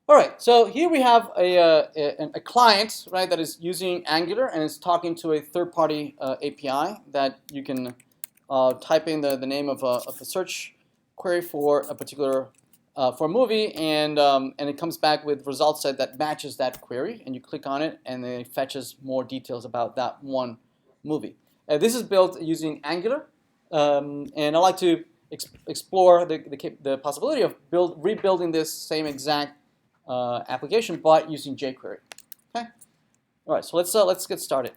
All right, so here we have a client, right, that is using Angular and is talking to a third-party API that you can type in the name of a search query for a particular for a movie, and it comes back with results set that matches that query, and you click on it, and then it fetches more details about that one movie. This is built using Angular, and I'd like to explore the possibility of rebuilding this same exact application, but using jQuery. Okay. All right. So let's get started.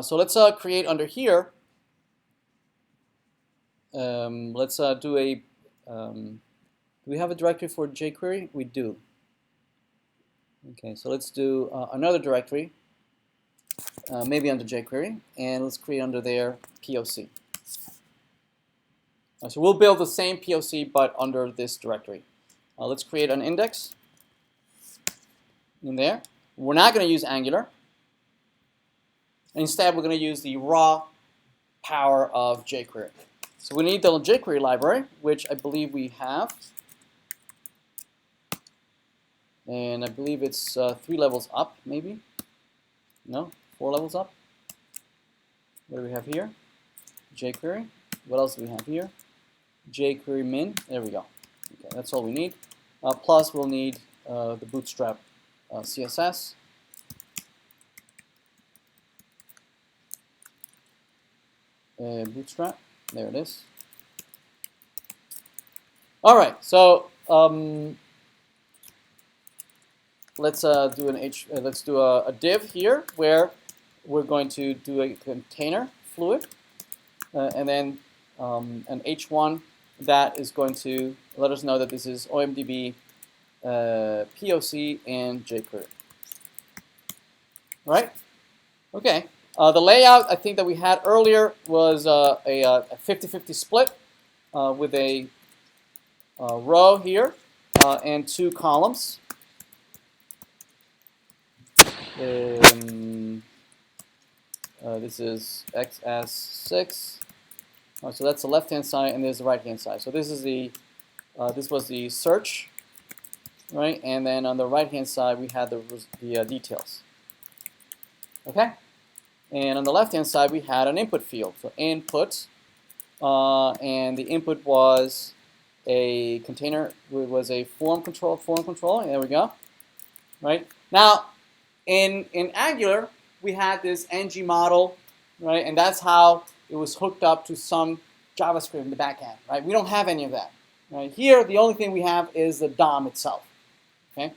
So let's create under here. Let's do a. Do we have a directory for jQuery? We do. Okay. So let's do another directory, maybe under jQuery, and let's create under there POC. So we'll build the same POC, but under this directory. Let's create an index in there. We're not going to use Angular. Instead, we're going to use the raw power of jQuery. So we need the jQuery library, which I believe we have. And I believe it's 3 levels up, maybe. No, 4 levels up. What do we have here? jQuery. What else do we have here? jQuery min. There we go. Okay, that's all we need. Plus, we'll need the Bootstrap CSS. Bootstrap. There it is. All right. So let's do a div here where we're going to do a container fluid, and then an h1 that is going to let us know that this is omdb, POC, and jQuery. Right? Okay. The layout I think that we had earlier was a 50-50 split with a row here and 2 columns. This is x as 6. So that's the left-hand side, and there's the right-hand side. So this is this was the search, right? And then on the right-hand side we had the details. Okay. And on the left-hand side we had an input field. So input, and the input was a container. It was a form control. And there we go. Right. Now, in Angular we had this ng model, right? And that's how it was hooked up to some JavaScript in the back end, right? We don't have any of that, right? Here, the only thing we have is the DOM itself, okay?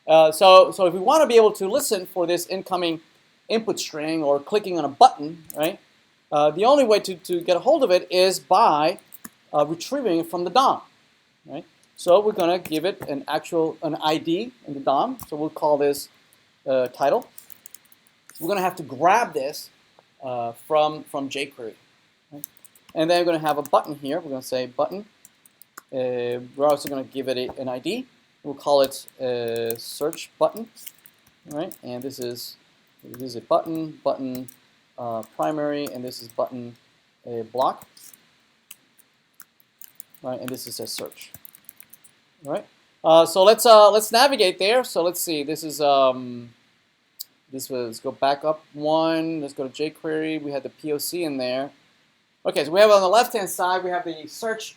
So if we want to be able to listen for this incoming input string or clicking on a button, right? The only way to get a hold of it is by retrieving it from the DOM, right? So we're going to give it an ID in the DOM. So we'll call this title. We're going to have to grab this from jQuery. Right? And then we're going to have a button here. We're going to say button. We're also going to give it an ID. We'll call it search button. Right? And this is a button primary, and this is button block. Right? And this is a search. All right. So let's navigate there. So let's see. This is let's go back up one. Let's go to jQuery. We had the POC in there. Okay, so we have on the left-hand side, we have the search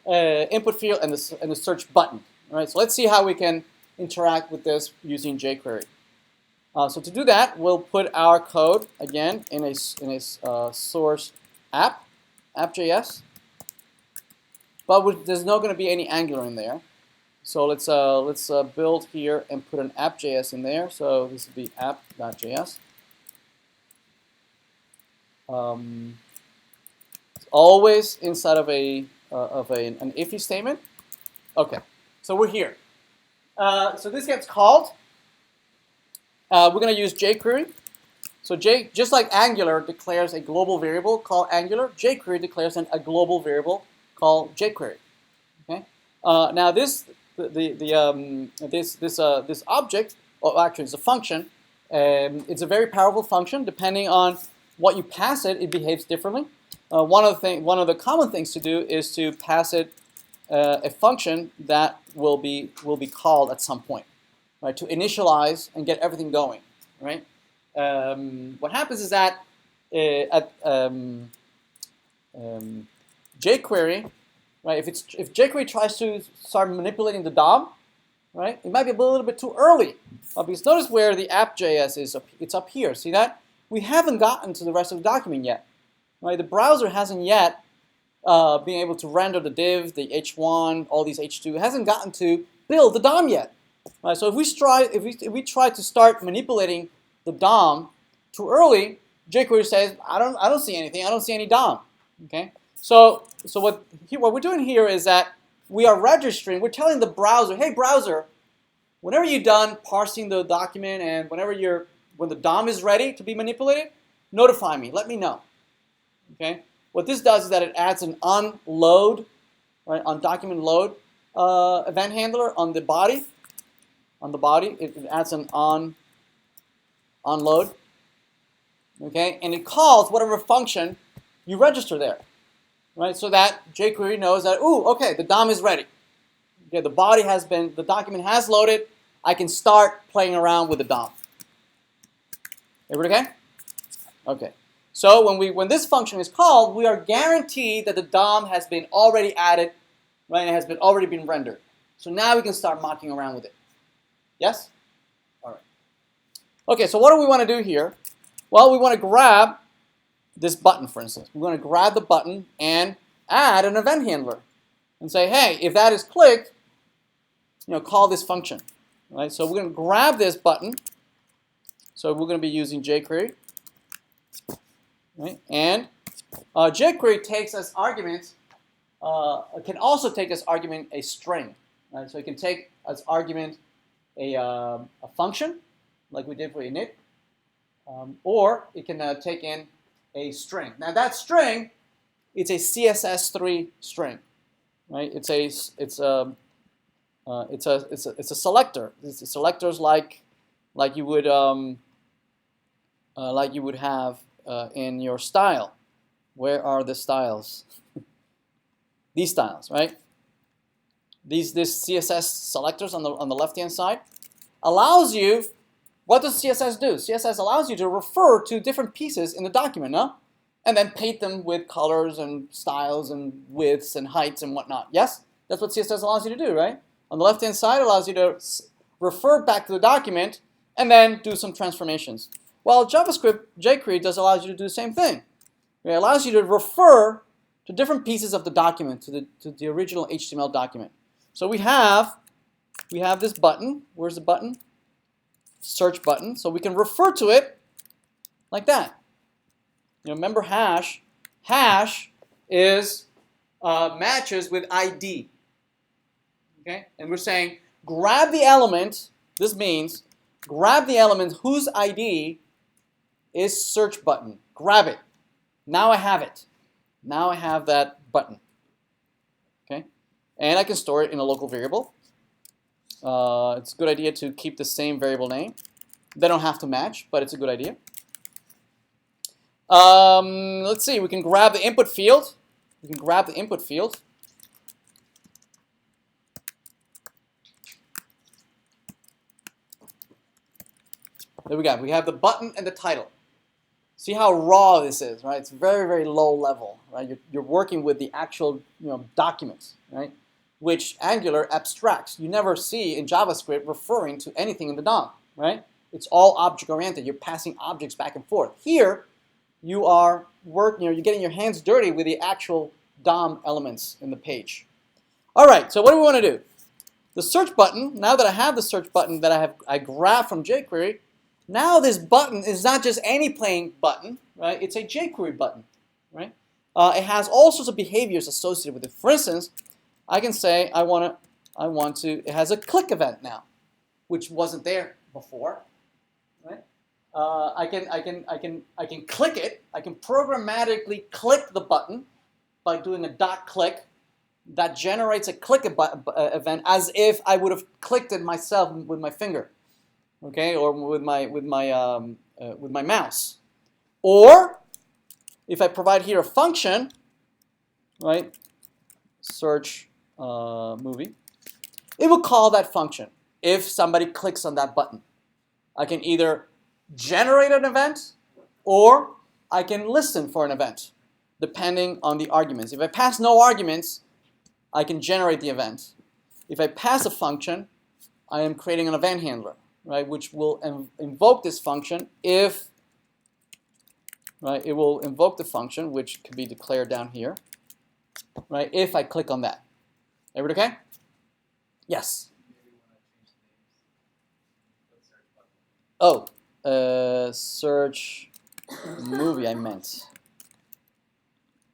input field and the search button. All right, so let's see how we can interact with this using jQuery. So to do that, we'll put our code again in a source app.js, but there's not going to be any Angular in there. So let's build here and put an app.js in there. So this will be app.js. It's always inside of an if statement. Okay, so we're here. So this gets called. We're going to use jQuery. So just like Angular declares a global variable called Angular, jQuery declares a global variable called jQuery. Okay. Now this object, or actually it's a function. It's a very powerful function. Depending on what you pass it, it behaves differently. One of the common things to do is to pass it a function that will be called at some point, right, to initialize and get everything going, right? What happens is that jQuery, right? If jQuery tries to start manipulating the DOM, right, it might be a little bit too early. Because notice where the app.js is. It's up here. See that? We haven't gotten to the rest of the document yet. Right? The browser hasn't yet been able to render the div, the h1, all these h2. It hasn't gotten to build the DOM yet. Right? So if we try to start manipulating the DOM too early, jQuery says, I don't see anything. I don't see any DOM. Okay. So what we're doing here is that we are registering. We're telling the browser, hey browser, whenever you're done parsing the document and when the DOM is ready to be manipulated, notify me. Let me know. Okay. What this does is that it adds an onload, right, on document load event handler on the body. On the body, it adds an onload. Okay, and it calls whatever function you register there, right? So that jQuery knows that, ooh, okay, the DOM is ready. Okay, the document has loaded. I can start playing around with the DOM. Everybody okay? Okay. So when this function is called, we are guaranteed that the DOM has been already added, right? It has already been rendered. So now we can start mocking around with it. Yes? All right. Okay, so what do we want to do here? Well, we want to grab this button, for instance. We want to grab the button and add an event handler and say, hey, if that is clicked, call this function. Right? So we're going to grab this button. So we're going to be using jQuery. Right? And jQuery takes as argument, can also take as argument a string. Right? So it can take as argument a function, like we did for init, or it can take in a string. Now that string, it's a CSS3 string, right? It's a selector. It's selectors like you would have in your style. Where are the styles? These styles, right? These CSS selectors on the left-hand side allows you. What does CSS do? CSS allows you to refer to different pieces in the document, no? And then paint them with colors and styles and widths and heights and whatnot. Yes? That's what CSS allows you to do, right? On the left-hand side, it allows you to refer back to the document and then do some transformations. Well, JavaScript, jQuery allows you to do the same thing. It allows you to refer to different pieces of the document, to the original HTML document. So we have this button. Where's the button? Search button. So we can refer to it like that. Remember hash. Hash is matches with ID. Okay? And we're saying grab the element. This means grab the element whose ID is search button. Grab it. Now I have it. Now I have that button. Okay? And I can store it in a local variable. It's a good idea to keep the same variable name. They don't have to match, but it's a good idea. Let's see. We can grab the input field. We can grab the input field. There we go. We have the button and the title. See how raw this is, right? It's very, very low level, right? You're working with the actual, documents, right? Which Angular abstracts. You never see in JavaScript referring to anything in the DOM, right? It's all object-oriented. You're passing objects back and forth. Here, you are working. You're getting your hands dirty with the actual DOM elements in the page. All right. So what do we want to do? The search button. Now that I have the search button that I grabbed from jQuery, now this button is not just any plain button, right? It's a jQuery button, right? It has all sorts of behaviors associated with it. For instance, I can say it has a click event now, which wasn't there before, right? I can click it. I can programmatically click the button by doing a .click that generates a click event as if I would have clicked it myself with my finger, okay, or with my mouse. Or if I provide here a function, right? Search movie, it will call that function if somebody clicks on that button. I can either generate an event or I can listen for an event, depending on the arguments. If I pass no arguments, I can generate the event. If I pass a function, I am creating an event handler, right, which will invoke this function if, right, it will invoke the function, which can be declared down here, right, if I click on that. Everybody okay? Yes? Oh, search movie, I meant.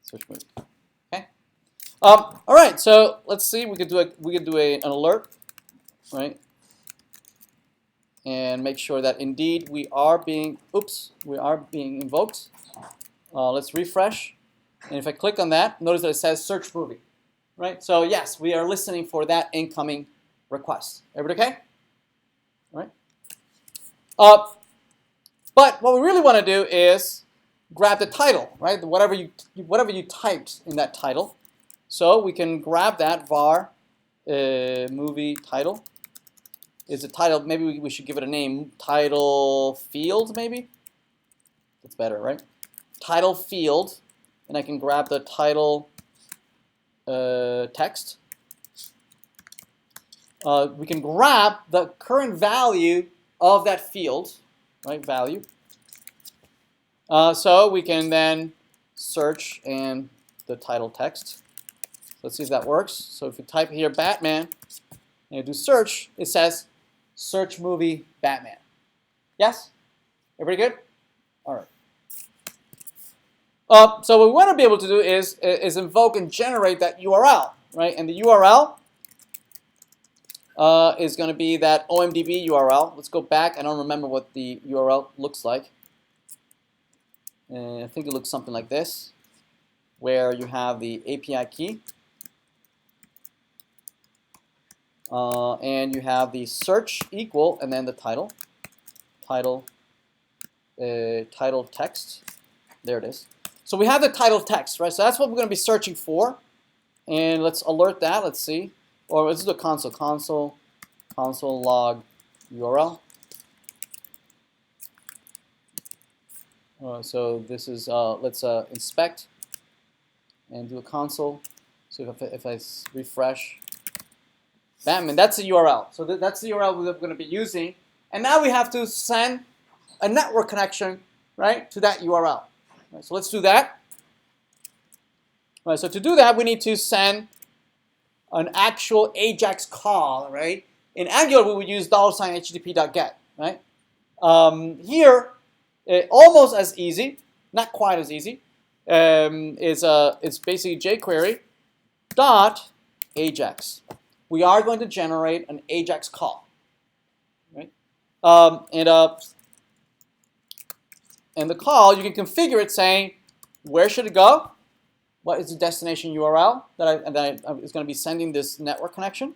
Search movie. Okay. All right. So let's see. We could do an alert, right? And make sure that indeed we are being invoked. Let's refresh. And if I click on that, notice that it says search movie, right? So yes, we are listening for that incoming request. Everybody okay? All right. But what we really want to do is grab the title, right? Whatever you typed in that title. So we can grab that var movie title. Is the title? Maybe we should give it a name. Title field, maybe. That's better, right? Title field, and I can grab the title text. We can grab the current value of that field, right? Value. So we can then search and the title text. Let's see if that works. So if you type here Batman and you do search, it says search movie Batman. Yes? Everybody good? All right. So what we want to be able to do is invoke and generate that URL, right? And the URL is going to be that omdb URL. Let's go back. I don't remember what the URL looks like. I think it looks something like this, where you have the API key, and you have the search equal, and then the title text. There it is. So we have the title text, right? So that's what we're going to be searching for, and let's alert that. Let's see, or let's do a console log URL. So this is, let's inspect and do a console. So if I refresh, Batman, that's the URL. So that's the URL we're going to be using. And now we have to send a network connection, right, to that URL. Right, so let's do that. Right, so to do that, we need to send an actual AJAX call, right? In Angular, we would use $http.get, right? Here, almost as easy, not quite as easy. It's basically jQuery dot AJAX. We are going to generate an AJAX call, right? And the call, you can configure it saying where should it go, what is the destination URL that is going to be sending this network connection,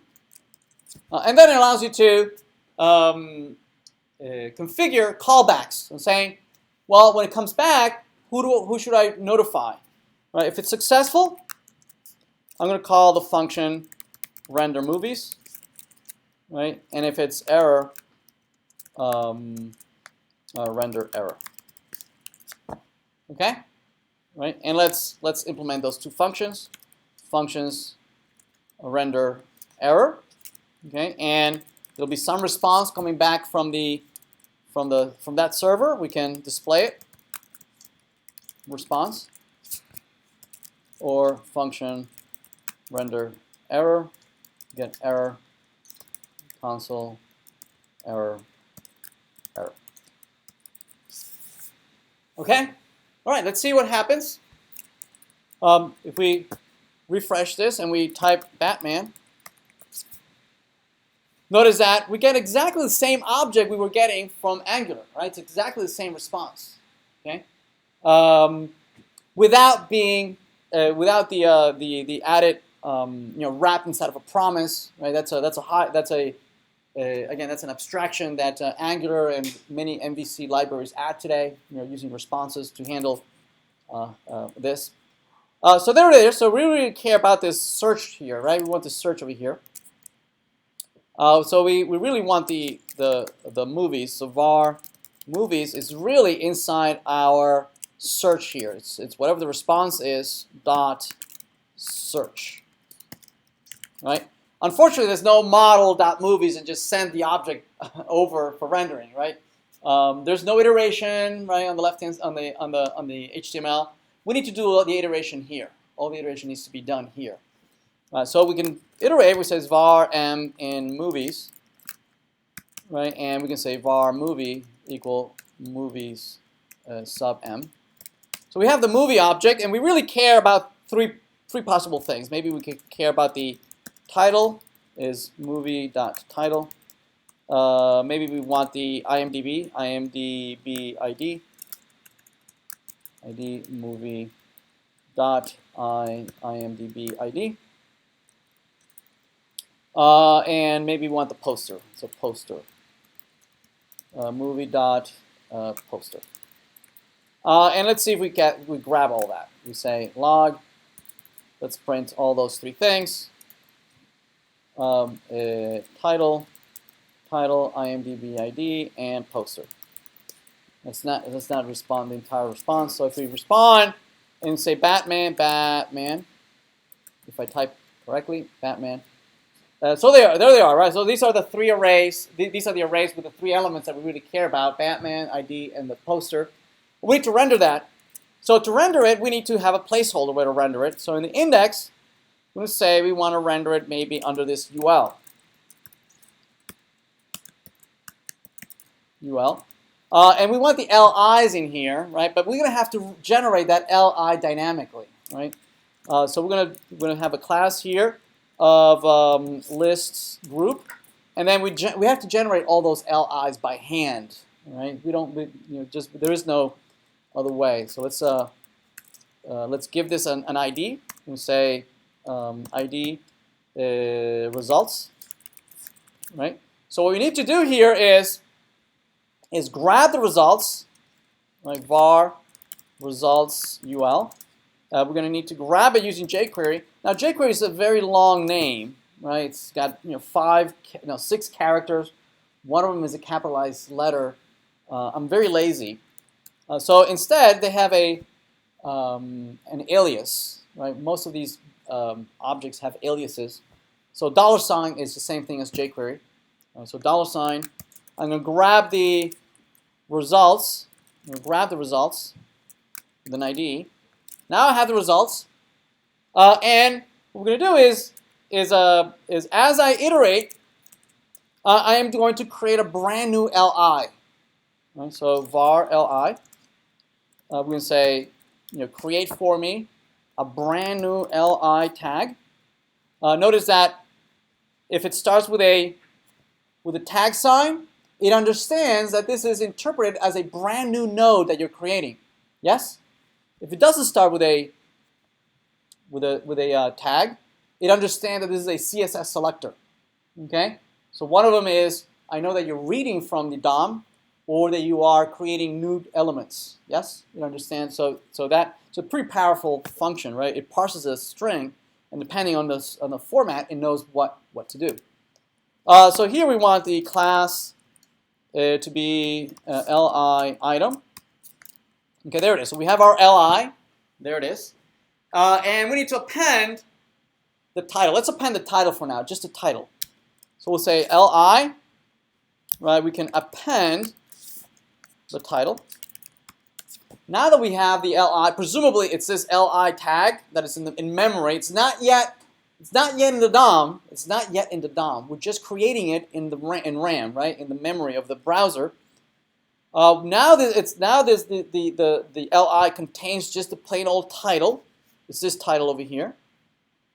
and then it allows you to configure callbacks and saying, well, when it comes back, who should I notify? Right? If it's successful, I'm going to call the function render movies, right? And if it's error, render error. Okay, right? And let's implement those two functions. Functions render error. Okay, and there'll be some response coming back from that server. We can display it. Response or function render error. Get error console error. Okay. All right. Let's see what happens. If we refresh this and we type Batman. Notice that we get exactly the same object we were getting from Angular, right? It's exactly the same response, okay? Without the added wrapped inside of a promise, right? That's an abstraction that Angular and many MVC libraries add today, using responses to handle this. So there it is. So we really care about this search here, right? We want the search over here. So we really want the movies. So var movies is really inside our search here. It's whatever the response is dot search, right? Unfortunately, there's no model dot movies and just send the object over for rendering, right? There's no iteration, right, on the left hand on the HTML. We need to do the iteration here. All the iteration needs to be done here. So we can iterate, which says var m in movies, right? And we can say var movie equal movies sub m. So we have the movie object, and we really care about three possible things. Maybe we could care about the title is movie.title. Maybe we want the IMDb ID movie dot IMDb ID. And maybe we want the poster. So poster. Movie dot poster. And let's see if we grab all that. We say log. Let's print all those three things. Title, IMDb ID, and poster. Let's not respond the entire response. So if we respond and say Batman, if I type correctly, Batman. So there they are, right? So these are the three arrays. These are the arrays with the three elements that we really care about: Batman, ID, and the poster. We need to render that. So to render it, we need to have a placeholder where to render it. So in the index, we're going to say we want to render it maybe under this UL. And we want the LIs in here, right? But we're going to have to generate that LI dynamically, right? So we're going to have a class here of lists group, and then we have to generate all those LIs by hand, right? There is no other way. So let's give this an ID. We say ID results, right? So what we need to do here is grab the results, like var results UL. We're going to need to grab it using jQuery. Now jQuery is a very long name, right? It's got 6 characters. One of them is a capitalized letter. I'm very lazy, so instead they have an alias, right? Most of these objects have aliases. So $sign is the same thing as jQuery. So $sign. I'm going to grab the results. I'm going to grab the results with an ID. Now I have the results, and what we're going to do is as I iterate, I am going to create a brand new LI. Right? So var LI. We're going to say, create for me a brand new LI tag. Notice that if it starts with a tag sign, it understands that this is interpreted as a brand new node that you're creating. Yes? If it doesn't start with a tag, it understands that this is a CSS selector. Okay? So one of them is, I know that you're reading from the DOM, or that you are creating new elements. Yes? It understands. So it's a pretty powerful function, right? It parses a string, and depending on the format, it knows what to do. So here we want the class to be li item. Okay, there it is. So we have our li. There it is. And we need to append the title. Let's append the title for now, just the title. So we'll say li, right? We can append the title. Now that we have the li, presumably it's this li tag that is in memory. It's not yet in the DOM. It's not yet in the DOM. We're just creating it in RAM, right? In the memory of the browser. Now the li contains just the plain old title. It's this title over here.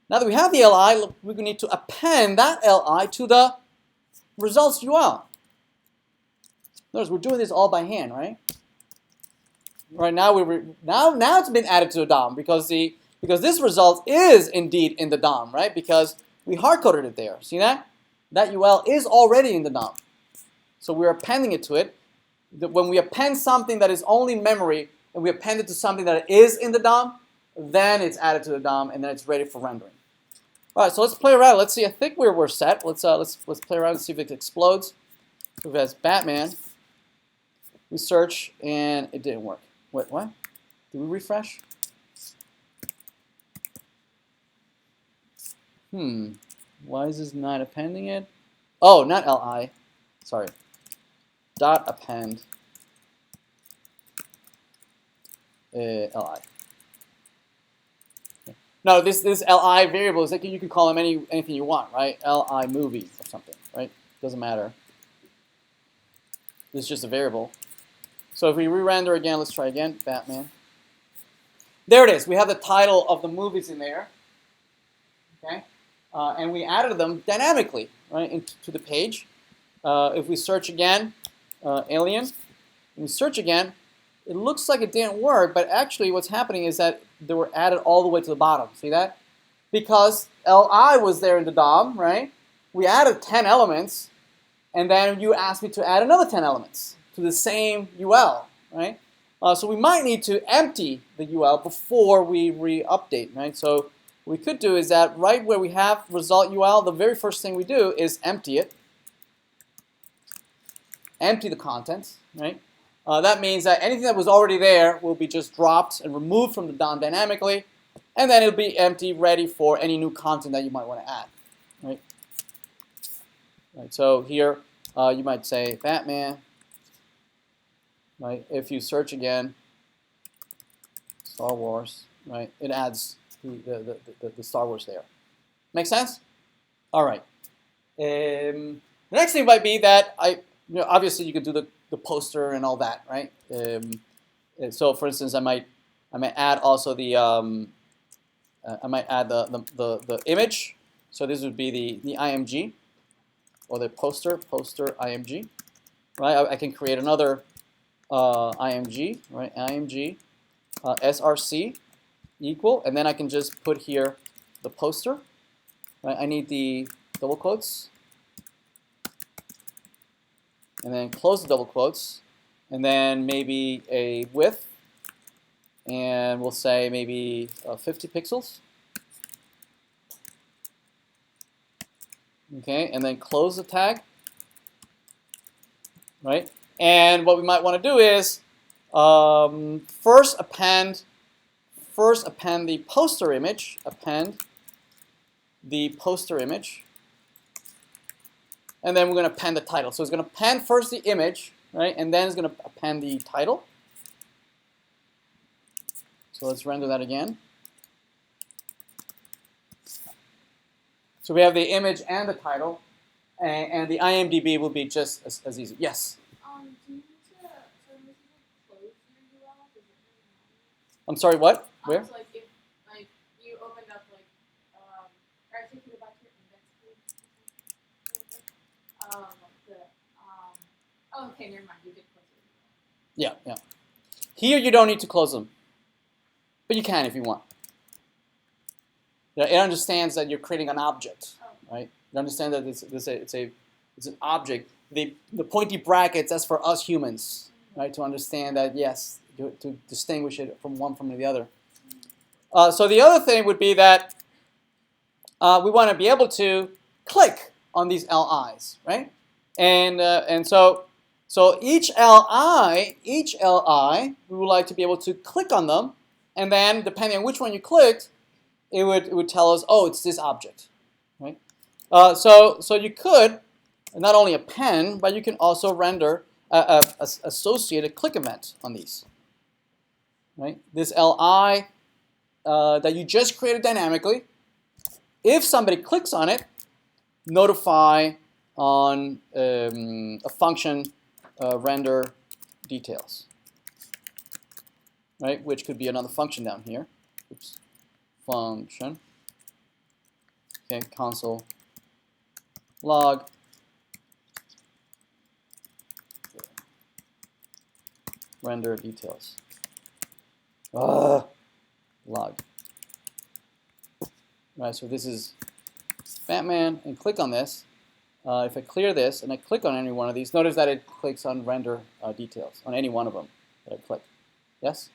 Now that we have the li, we're going to need to append that li to the results UL. Notice we're doing this all by hand, right? Right now now it's been added to the DOM because this result is indeed in the DOM, right? Because we hard-coded it there. See that? That UL is already in the DOM. So we're appending it to it. When we append something that is only memory and we append it to something that is in the DOM, then it's added to the DOM, and then it's ready for rendering. All right, so let's play around. Let's see. I think we're set. Let's play around and see if it explodes. So if it has Batman, we search and it didn't work. Wait, what? Did we refresh? Why is this not appending it? Oh, not li. Sorry. Dot append li. No, this li variable is like you can call them anything you want, right? Li movie or something, right? Doesn't matter. This is just a variable. So if we re-render again, let's try again, Batman. There it is. We have the title of the movies in there. Okay, and we added them dynamically, right, into the page. If we search again, Alien, and we search again, it looks like it didn't work, but actually what's happening is that they were added all the way to the bottom. See that? Because li was there in the DOM, right? We added 10 elements, and then you asked me to add another 10 elements to the same UL, right? So we might need to empty the UL before we re-update, right? So what we could do is that right where we have result UL, the very first thing we do is empty it. Empty the contents, right? That means that anything that was already there will be just dropped and removed from the DOM dynamically, and then it'll be empty, ready for any new content that you might want to add, right? Right, so here you might say Batman, right? If you search again, Star Wars, right? It adds the Star Wars there. Make sense? All right. The next thing might be that obviously you could do the poster and all that, right? So for instance, I might add also the I might add the image. So this would be the IMG or the poster IMG, right? I can create another IMG, right? IMG src equal, and then I can just put here the poster. Right? I need the double quotes, and then close the double quotes, and then maybe a width, and we'll say maybe 50 pixels. Okay, and then close the tag, right? And what we might want to do is first append the poster image, and then we're going to append the title. So it's going to append first the image, right, and then it's going to append the title. So let's render that again. So we have the image and the title, and the IMDb will be just as easy. Yes? Do you need to close your UL? Does it really matter? I'm sorry, what? Where? So like if you opened up or take it back to your index page. Oh, okay, never mind. You did close it. Yeah. Here you don't need to close them, but you can if you want. It understands that you're creating an object, right? It understands that it's an object. The pointy brackets, that's for us humans, right? To understand that, yes, to distinguish it from one from the other. So the other thing would be that we want to be able to click on these LIs, right? And so each LI, we would like to be able to click on them, and then depending on which one you clicked, it would tell us, oh, it's this object, right? So you could not only append, but you can also render a associated click event on these, right? This li that you just created dynamically, if somebody clicks on it, notify on a function render details, right? Which could be another function down here. Oops. Function. Okay, console log render details. Log. Right, so this is Batman, and click on this. If I clear this and I click on any one of these, notice that it clicks on render details on any one of them that I click. Yes?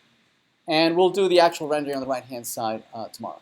And we'll do the actual rendering on the right-hand side tomorrow.